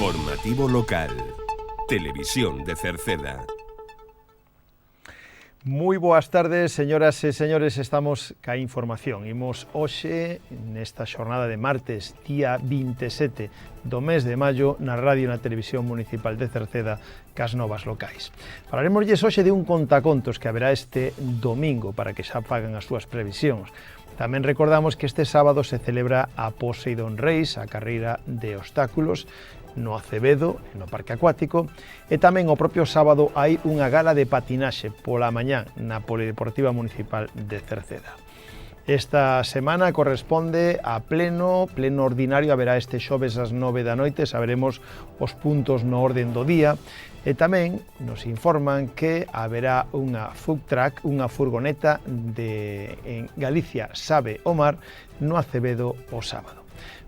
Informativo local. Televisión de Cerceda. Moi boas tardes, señoras e señores, estamos ca información. Imos hoxe, nesta xornada de martes, día 27 do mes de maio, na radio e na televisión municipal de Cerceda, cas novas locais. Falaremosles hoxe de un contacontos que haberá este domingo para que xa fagan as súas previsións. Tamén recordamos que este sábado se celebra a Poseidón Reis, a carreira de obstáculos, no Acevedo, no Parque Acuático, e tamén o propio sábado hai unha gala de patinaxe pola mañá na Polideportiva Municipal de Cerceda. Esta semana corresponde a pleno ordinario, haberá este xoves ás 9 da noite, saberemos os puntos no orden do día, e tamén nos informan que haberá unha food truck, unha furgoneta en Galicia Sabe o Mar, no Acevedo o sábado.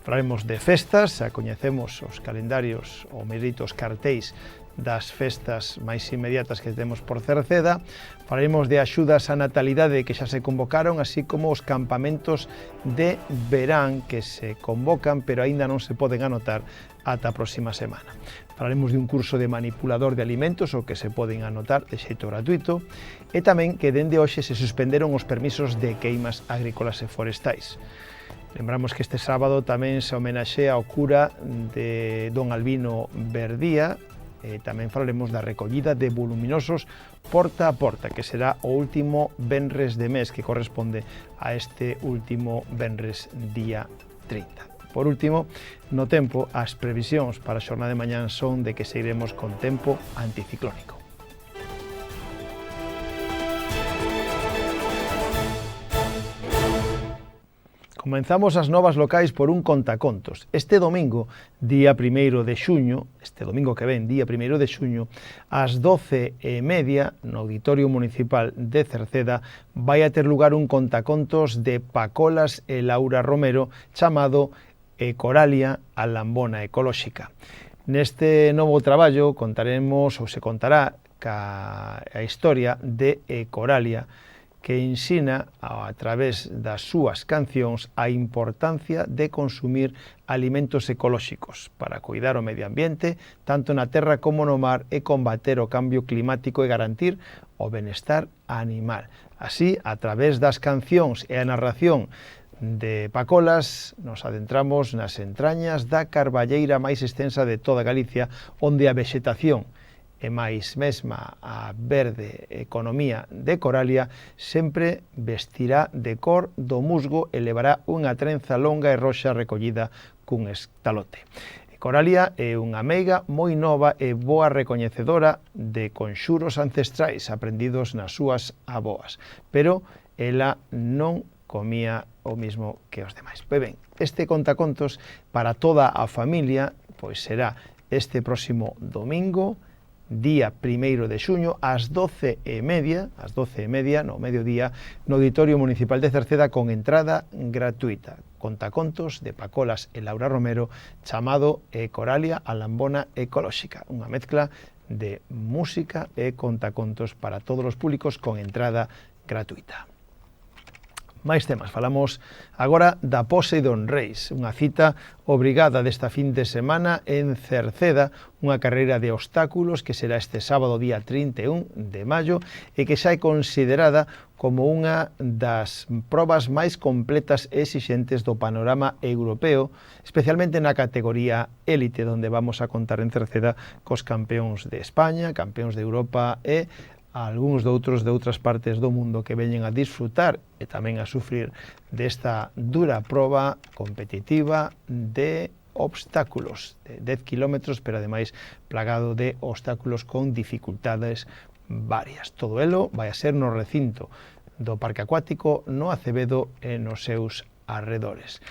Falaremos de festas, xa coñecemos os calendarios, ou meritos cartéis das festas máis inmediatas que temos por Cerceda. Falaremos de axudas á natalidade que xa se convocaron, así como os campamentos de verán que se convocan, pero aínda non se poden anotar ata a próxima semana. Falaremos de un curso de manipulador de alimentos, o que se poden anotar de xeito gratuito, e tamén que dende hoxe se suspenderon os permisos de queimas agrícolas e forestais. Lembramos que este sábado tamén se homenaxea ao cura de Don Albino Verdía, e tamén falaremos da recollida de voluminosos porta a porta, que será o último venres de mes, que corresponde a este último venres día 30. Por último, no tempo, as previsións para a xornada de mañán son de que seguiremos con tempo anticiclónico. Comenzamos as novas locais por un contacontos. Este domingo, día 1 de xuño, este domingo que ven, día 1 de xuño, ás 12:30, no Auditorio Municipal de Cerceda, vai a ter lugar un contacontos de Pacolas e Laura Romero, chamado Ecoralia, a lambona ecolóxica. Neste novo traballo contaremos, ou se contará, a historia de Ecoralia, que ensina a través das súas cancións a importancia de consumir alimentos ecolóxicos para cuidar o medio ambiente, tanto na terra como no mar, e combater o cambio climático e garantir o benestar animal. Así, a través das cancións e a narración de Pacolas, nos adentramos nas entrañas da carballeira máis extensa de toda Galicia, onde a vexetación e máis mesma a verde economía de Coralia sempre vestirá de cor do musgo e levará unha trenza longa e roxa recollida cun estalote. Coralia é unha meiga moi nova e boa recoñecedora de conxuros ancestrais aprendidos nas súas avoas, pero ela non comía o mismo que os demais. Pois ben, este contacontos para toda a familia pois será este próximo domingo, día 1 de xuño, ás 12:30, no mediodía, no Auditorio Municipal de Cerceda, con entrada gratuita. Contacontos de Pacolas e Laura Romero, chamado Ecoralia, a lambona ecolóxica. Unha mezcla de música e contacontos para todos os públicos con entrada gratuita. Máis temas, falamos agora da Poseidón Reis, unha cita obrigada desta fin de semana en Cerceda, unha carreira de obstáculos que será este sábado día 31 de maio e que xa é considerada como unha das probas máis completas e exixentes do panorama europeo, especialmente na categoría élite, onde vamos a contar en Cerceda cos campeóns de España, campeóns de Europa e algúns de outras partes do mundo que veñen a disfrutar e tamén a sufrir desta dura proba competitiva de obstáculos, de 10 kilómetros, pero ademais plagado de obstáculos con dificultades varias. Todo elo vai a ser no recinto do Parque Acuático, no Acevedo e nos seus arredores.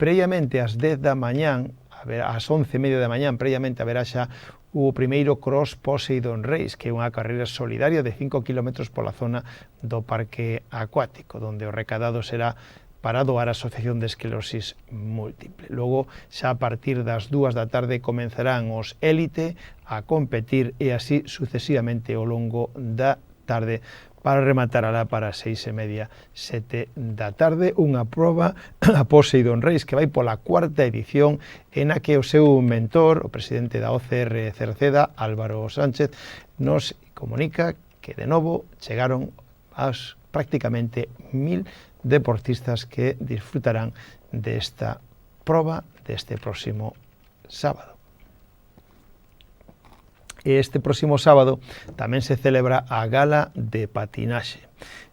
Previamente ás 10 da mañán, ás 11:30 da mañán, previamente haberá xa o primeiro Cross Poseidón Reis, que é unha carreira solidaria de 5 km pola zona do Parque Acuático, onde o recadado será para doar a Asociación de Esclerosis Múltiple. Logo, xa a partir das 2 da tarde comenzarán os élite a competir e así sucesivamente ao longo da tarde para rematar alá para as 6:30, 7 da tarde, unha proba a Poseidon Race que vai pola cuarta edición en a que o seu mentor, o presidente da OCR Cerceda, Álvaro Sánchez, nos comunica que de novo chegaron as prácticamente 1000 deportistas que disfrutarán desta proba deste próximo sábado. E este próximo sábado tamén se celebra a Gala de Patinaxe.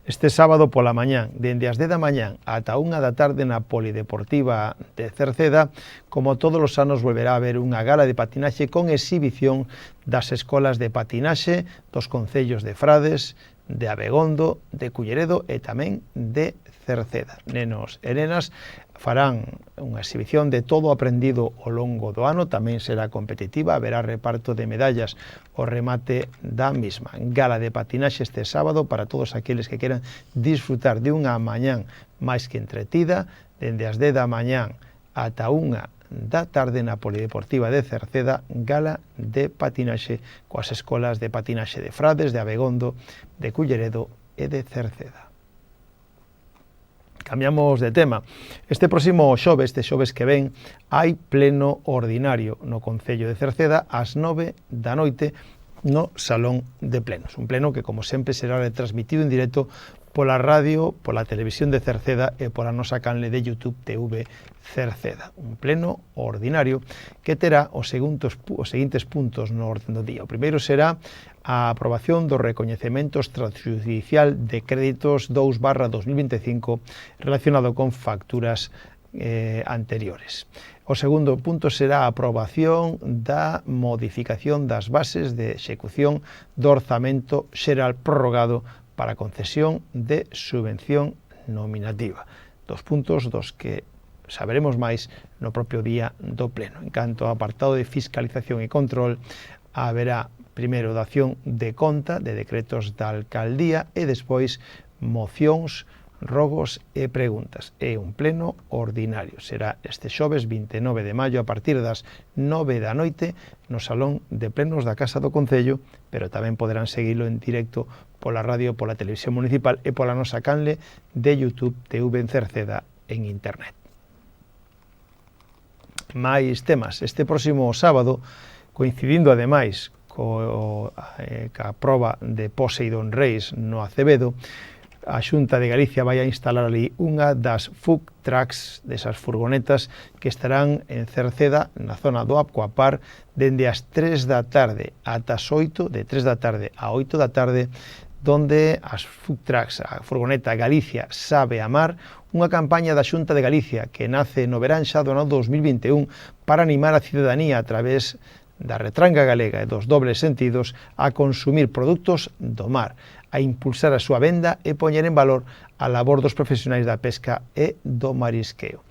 Este sábado pola mañán, dende as 10 da mañán ata 1 da tarde na Polideportiva de Cerceda, como todos os anos volverá a haber unha gala de patinaxe con exhibición das escolas de patinaxe dos concellos de Frades, de Abegondo, de Culleredo e tamén de Cerceda. Nenos e nenas farán unha exhibición de todo o aprendido ao longo do ano, tamén será competitiva, haberá reparto de medallas ao remate da mesma. Gala de patinaxe este sábado para todos aqueles que queran disfrutar de unha mañán máis que entretida, dende as 10 da mañán ata 1 da tarde na Polideportiva de Cerceda, gala de patinaxe coas escolas de patinaxe de Frades, de Abegondo, de Culleredo e de Cerceda. Cambiamos de tema. Este próximo xoves, este xoves que ven, hai pleno ordinario no Concello de Cerceda ás 9 da noite no Salón de Plenos. Un pleno que, como sempre, será retransmitido en directo pola radio, pola televisión de Cerceda e pola nosa canle de YouTube TV Cerceda. Un pleno ordinario que terá os seguintes puntos no orden do día. O primeiro será a aprobación do recoñecemento extrajudicial de créditos 2/2025 relacionado con facturas anteriores. O segundo punto será a aprobación da modificación das bases de execución do orzamento xeral prorrogado para concesión de subvención nominativa. Dos puntos dos que saberemos máis no propio día do pleno. En canto ao apartado de fiscalización e control, haberá primeiro dación de conta de decretos da alcaldía e despois mocións, rogos e preguntas. É un pleno ordinario. Será este xoves 29 de maio a partir das 9 da noite no Salón de Plenos da Casa do Concello, pero tamén poderán seguilo en directo pola radio, pola televisión municipal e pola nosa canle de YouTube TV en Cerceda en internet. Mais temas. Este próximo sábado, coincidindo ademais ca proba de Poseidon Race no Acevedo, a Xunta de Galicia vai a instalar ali unha das food trucks, desas furgonetas que estarán en Cerceda, na zona do Aquapar, dende as 3 da tarde ata as 8, de 3 da tarde a 8 da tarde, donde as food trucks, a furgoneta Galicia sabe amar, unha campaña da Xunta de Galicia que nace no verán xa do ano 2021 para animar a cidadanía a través da retranga galega e dos dobles sentidos a consumir produtos do mar, a impulsar a súa venda e poñer en valor a labor dos profesionais da pesca e do marisqueo.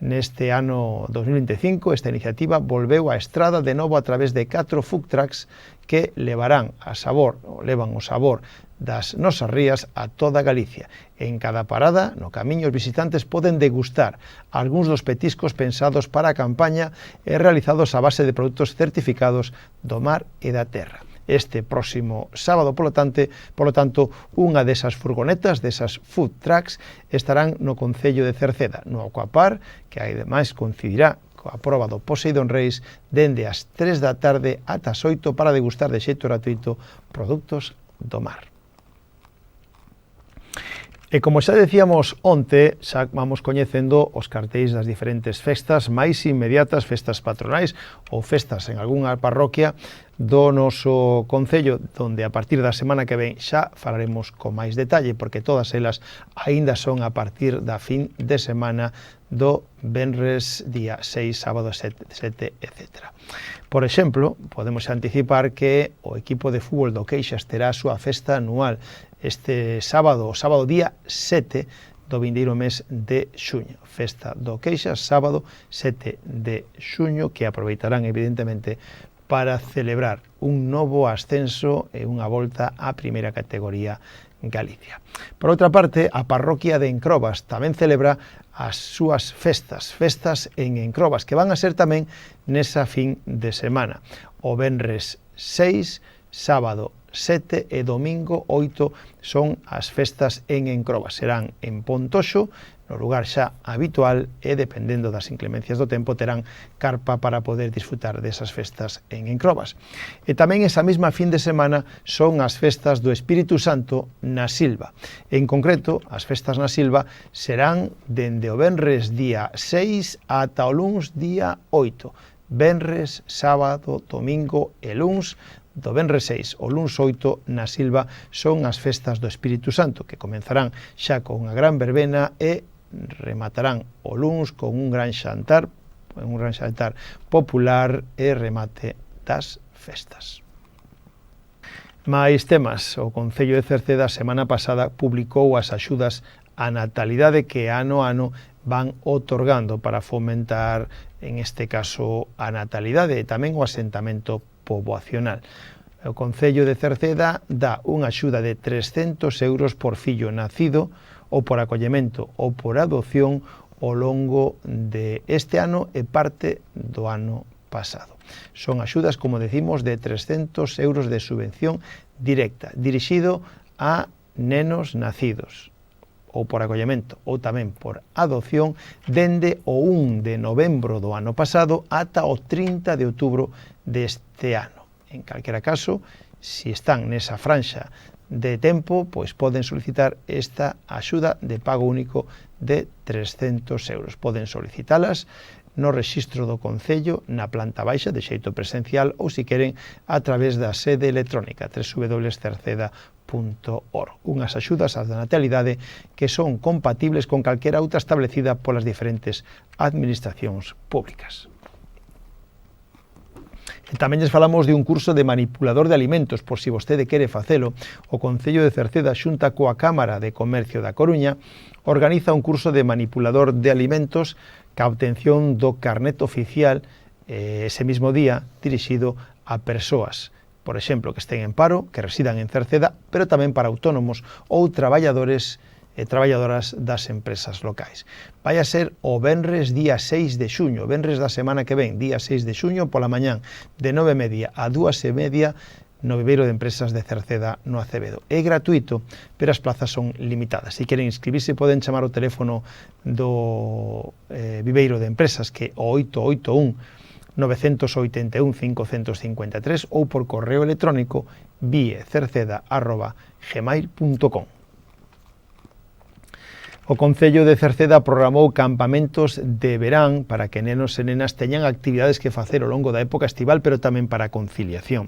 Neste ano 2025, esta iniciativa volveu á estrada de novo a través de 4 food trucks que levan o sabor das nosas rías a toda Galicia. En cada parada, no camiño, os visitantes poden degustar algúns dos petiscos pensados para a campaña e realizados a base de produtos certificados do mar e da terra. Este próximo sábado, polo tanto, unha desas furgonetas, desas food trucks, estarán no Concello de Cerceda, no Aquapar, que ademais coincidirá coa proba do Poseidon Race dende as 3 da tarde ata as 8 para degustar de xeito gratuito produtos do mar. E como xa decíamos onte, xa vamos coñecendo os cartéis das diferentes festas máis inmediatas, festas patronais ou festas en algunha parroquia do noso concello, donde a partir da semana que ven xa falaremos con máis detalle, porque todas elas aínda son a partir da fin de semana do venres día 6, sábado 7, etc. Por exemplo, podemos anticipar que o equipo de fútbol do Queixas terá a súa festa anual este sábado, o sábado día 7 do vindeiro mes de xuño. Festa do Queixas, sábado 7 de xuño, que aproveitarán evidentemente para celebrar un novo ascenso e unha volta á primeira categoría Galicia. Por outra parte, a parroquia de Encrobas tamén celebra as súas festas en Encrobas, que van a ser tamén nesa fin de semana. O venres 6, sábado 7 e domingo 8 son as festas en Encrobas. Serán en Pontoxo, no lugar xa habitual, e dependendo das inclemencias do tempo terán carpa para poder disfrutar desas festas en Encrobas. E tamén esa mesma fin de semana son as festas do Espírito Santo na Silva. En concreto, as festas na Silva serán dende o venres día 6 ata o luns día 8. Venres, sábado, domingo e luns. Do venres 6 ao luns 8 na Silva son as festas do Espírito Santo, que comenzarán xa con unha gran verbena e rematarán o luns con un gran xantar popular e remate das festas. Mais temas, o Concello de Cerceda a semana pasada publicou as axudas á natalidade que ano a ano van otorgando para fomentar, en este caso, a natalidade e tamén o asentamento poboacional. O Concello de Cerceda dá unha axuda de 300 euros por fillo nacido ou por acollemento ou por adopción ao longo de este ano e parte do ano pasado. Son axudas, como decimos, de 300 euros de subvención directa, dirixido a nenos nacidos ou por acollemento ou tamén por adopción dende o 1 de novembro do ano pasado ata o 30 de outubro deste ano. En calquera caso, se están nesa franxa de tempo, pois poden solicitar esta axuda de pago único de 300 euros. Poden solicitalas no rexistro do Concello, na planta baixa, de xeito presencial, ou, se queren, a través da sede electrónica www.cerceda.org. Unhas axudas á natalidade que son compatibles con calquera outra establecida polas diferentes administracións públicas. E tamén lles falamos de un curso de manipulador de alimentos, por si vostede quere facelo. O Concello de Cerceda, xunta coa Cámara de Comercio da Coruña, organiza un curso de manipulador de alimentos ca obtención do carnet oficial ese mismo día, dirixido a persoas, por exemplo, que estén en paro, que residan en Cerceda, pero tamén para autónomos ou traballadores e traballadoras das empresas locais. Vai a ser o venres día 6 de xuño, venres da semana que ven, día 6 de xuño, pola mañán, de 9:30 a 2:30, no viveiro de empresas de Cerceda, no Acevedo. É gratuito, pero as plazas son limitadas. Se queren inscribirse, poden chamar o teléfono do viveiro de empresas, que é o 881 981 553, ou por correo electrónico viecerceda@gmail.com. O Concello de Cerceda programou campamentos de verán para que nenos e nenas teñan actividades que facer ao longo da época estival, pero tamén para a conciliación.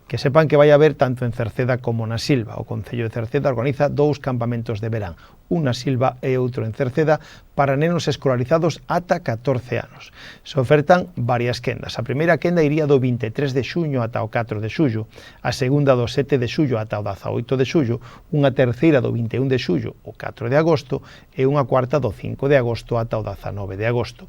Que sepan que vai haber tanto en Cerceda como na Silva. O Concello de Cerceda organiza 2 campamentos de verán, un na Silva e outro en Cerceda, para nenos escolarizados ata 14 anos. Se ofertan varias quendas. A primeira quenda iría do 23 de xuño ata o 4 de xullo, a segunda do 7 de xullo ata o 18 de xullo, unha terceira do 21 de xullo ao 4 de agosto e unha cuarta do 5 de agosto ata o 19 de agosto.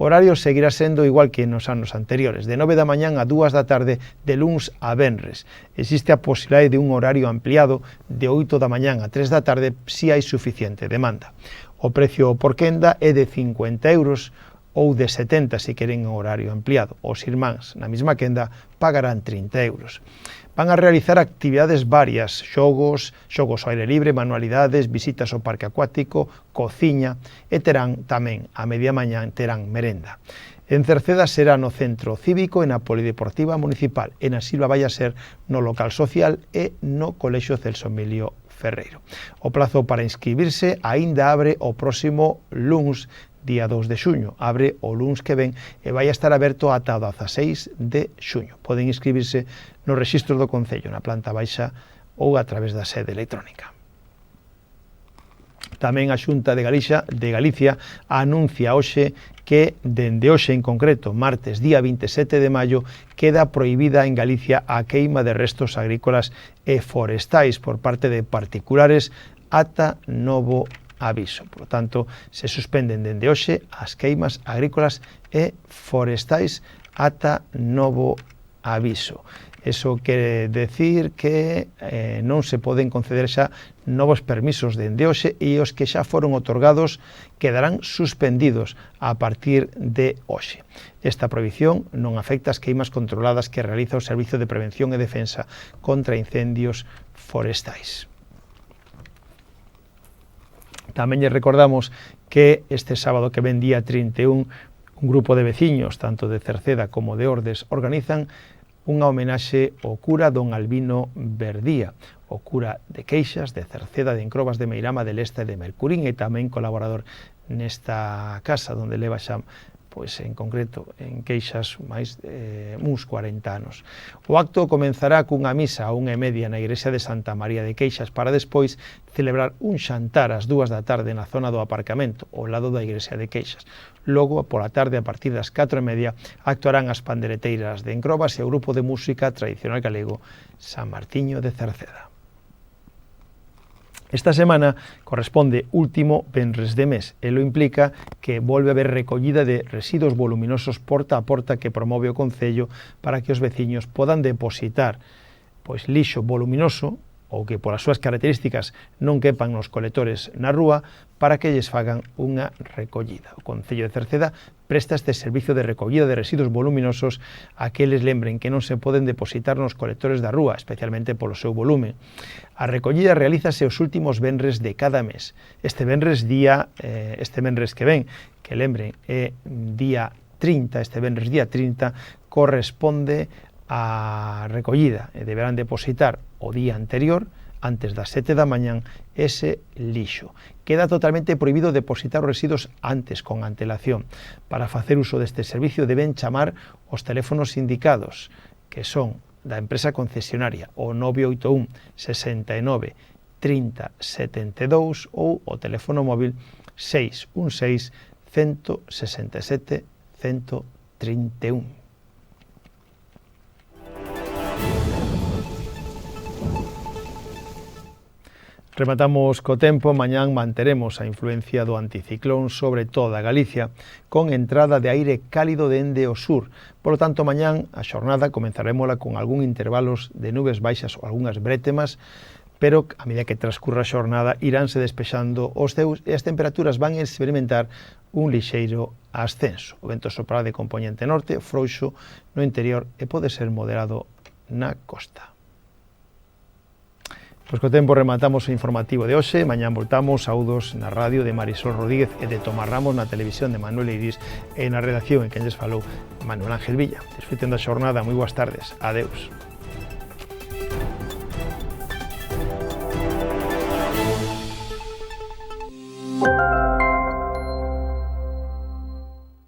O horario seguirá sendo igual que nos anos anteriores, de 9 da mañán a 2 da tarde, de luns a venres. Existe a posibilidade de un horario ampliado de 8 da mañán a 3 da tarde se hai suficiente demanda. O precio por quenda é de 50 euros ou de 70 se queren un horario ampliado. Os irmáns na mesma quenda pagarán 30 euros. Van a realizar actividades varias, xogos ao aire libre, manualidades, visitas ao parque acuático, cociña, e terán tamén, a media mañán, terán merenda. En Cerceda será no Centro Cívico e na Polideportiva Municipal, e na Silva vai a ser no local social e no Colexio Celso Emilio Ferreiro. O plazo para inscribirse aínda abre o próximo luns, día 2 de xuño, abre o luns que ven e vai a estar aberto ata o 16 de xuño. Poden inscribirse no rexistro do Concello, na planta baixa ou a través da sede electrónica. Tamén a Xunta de Galicia anuncia hoxe que, dende hoxe en concreto, martes, día 27 de maio, queda prohibida en Galicia a queima de restos agrícolas e forestais por parte de particulares ata novo aviso. Por lo tanto, se suspenden dende hoxe as queimas agrícolas e forestais ata novo aviso. Eso quere decir que non se poden conceder xa novos permisos dende hoxe e os que xa foron otorgados quedarán suspendidos a partir de hoxe. Esta prohibición non afecta as queimas controladas que realiza o Servicio de Prevención e Defensa contra Incendios Forestais. Tamén lle recordamos que este sábado que ven día 31 un grupo de veciños, tanto de Cerceda como de Ordes, organizan unha homenaxe ao cura don Albino Verdía, o cura de Queixas, de Cerceda, de Encrobas, de Meirama, de Leste e de Mercurín, e tamén colaborador nesta casa, onde leva xa, pois en concreto, en Queixas, máis uns 40 anos. O acto comenzará cunha misa a 1:30 na igrexa de Santa María de Queixas, para despois celebrar un xantar ás 2 da tarde na zona do aparcamento, ao lado da igrexa de Queixas. Logo, pola tarde, a partir das 4:30, actuarán as pandereteiras de Encrobas e o grupo de música tradicional galego San Martiño de Cerceda. Esta semana corresponde último venres de mes e lo implica que volve a haber recollida de residuos voluminosos porta a porta que promove o Concello para que os veciños podan depositar pois lixo voluminoso ou que polas súas características non quepan nos colectores na rúa para que lles fagan unha recollida. O Concello de Cerceda presta este servicio de recollida de residuos voluminosos a que les lembren que non se poden depositar nos colectores da rúa, especialmente polo seu volumen. A recollida realízase os últimos venres de cada mes. Este venres que ven, que lembren, é día 30, este venres día 30, corresponde a recollida e deberán depositar o día anterior, antes das 7 da mañán, ese lixo. Queda totalmente prohibido depositar os residuos antes, con antelación. Para facer uso deste servicio deben chamar os teléfonos indicados, que son da empresa concesionaria, o 981 69 30 72 ou o teléfono móvil 616 167 131. Rematamos co tempo. Mañán manteremos a influencia do anticiclón sobre toda Galicia, con entrada de aire cálido dende o sur. Por lo tanto, mañán a xornada comenzaremosla con algún intervalos de nubes baixas ou algunhas brétemas, pero a medida que transcurra a xornada iránse despexando os ceus e as temperaturas van a experimentar un lixeiro ascenso. O vento soprará de compoñente norte, frouxo no interior e pode ser moderado na costa. Pois co tempo rematamos o informativo de hoxe. Mañán voltamos, saúdos na radio de Marisol Rodríguez e de Tomás Ramos, na televisión de Manuel Iris e na redacción en quen lles falou Manuel Ángel Villa. Desfruten da xornada, moi boas tardes. Adeus.